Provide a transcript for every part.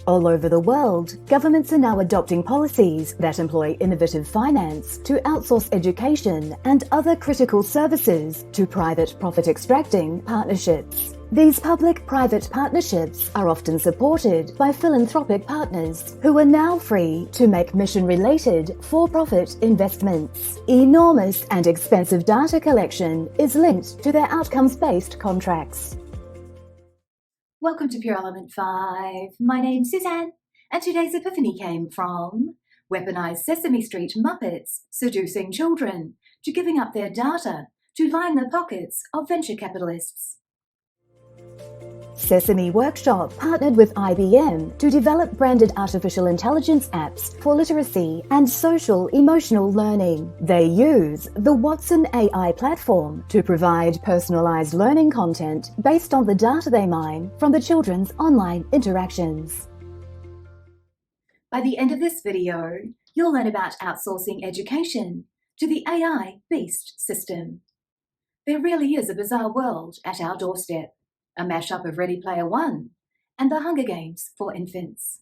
All over the world, governments are now adopting policies that employ innovative finance to outsource education and other critical services to private profit-extracting partnerships. These public-private partnerships are often supported by philanthropic partners who are now free to make mission-related for-profit investments. Enormous and expensive data collection is linked to their outcomes-based contracts. Welcome to Pure Element 5. My name's Suzanne, and today's epiphany came from weaponized Sesame Street Muppets seducing children to giving up their data to line the pockets of venture capitalists. Sesame Workshop partnered with IBM to develop branded artificial intelligence apps for literacy and social emotional learning. They use the Watson AI platform to provide personalized learning content based on the data they mine from the children's online interactions. By the end of this video, you'll learn about outsourcing education to the AI beast system. There really is a bizarre world at our doorstep. A mashup of Ready Player One and The Hunger Games for infants.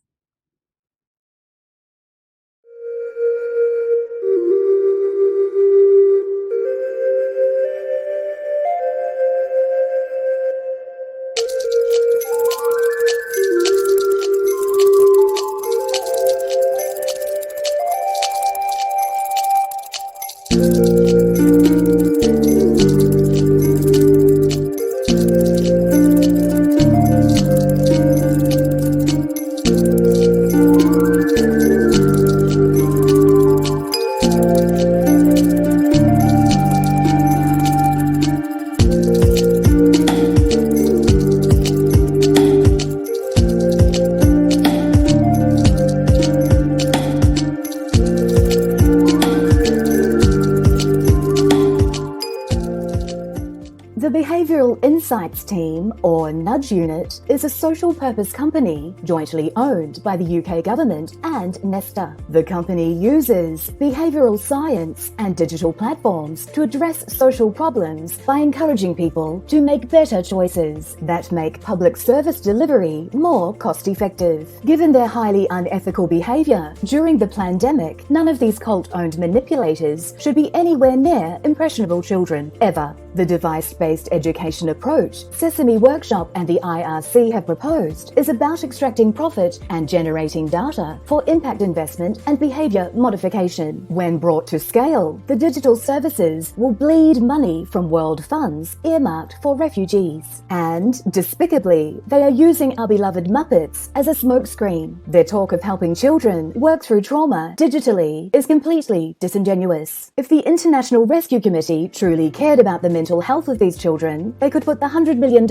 The Behavioral Insights Team, or Nudge Unit, is a social purpose company jointly owned by the UK government and Nesta. The company uses behavioral science and digital platforms to address social problems by encouraging people to make better choices that make public service delivery more cost-effective. Given their highly unethical behaviour during the pandemic, none of these cult-owned manipulators should be anywhere near impressionable children, ever. The device-based education approach Sesame Workshop and the IRC have proposed is about extracting profit and generating data for impact investment and behaviour modification. When brought to scale, the digital services will bleed money from world funds earmarked for refugees. And, despicably, they are using our beloved Muppets as a smokescreen. Their talk of helping children work through trauma digitally is completely disingenuous. If the International Rescue Committee truly cared about the mental health of these children, they could put the $100 million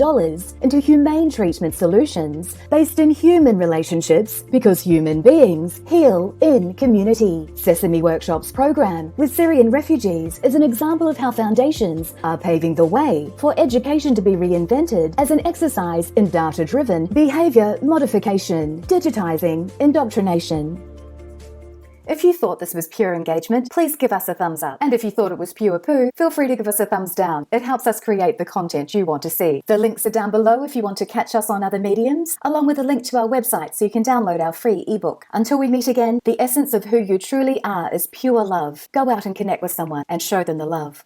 into humane treatment solutions based in human relationships, because human beings heal in community. Sesame Workshop's program with Syrian refugees is an example of how foundations are paving the way for education to be reinvented as an exercise in data-driven behavior modification, digitizing indoctrination. If you thought this was pure engagement, please give us a thumbs up. And if you thought it was pure poo, feel free to give us a thumbs down. It helps us create the content you want to see. The links are down below if you want to catch us on other mediums, along with a link to our website so you can download our free ebook. Until we meet again, the essence of who you truly are is pure love. Go out and connect with someone and show them the love.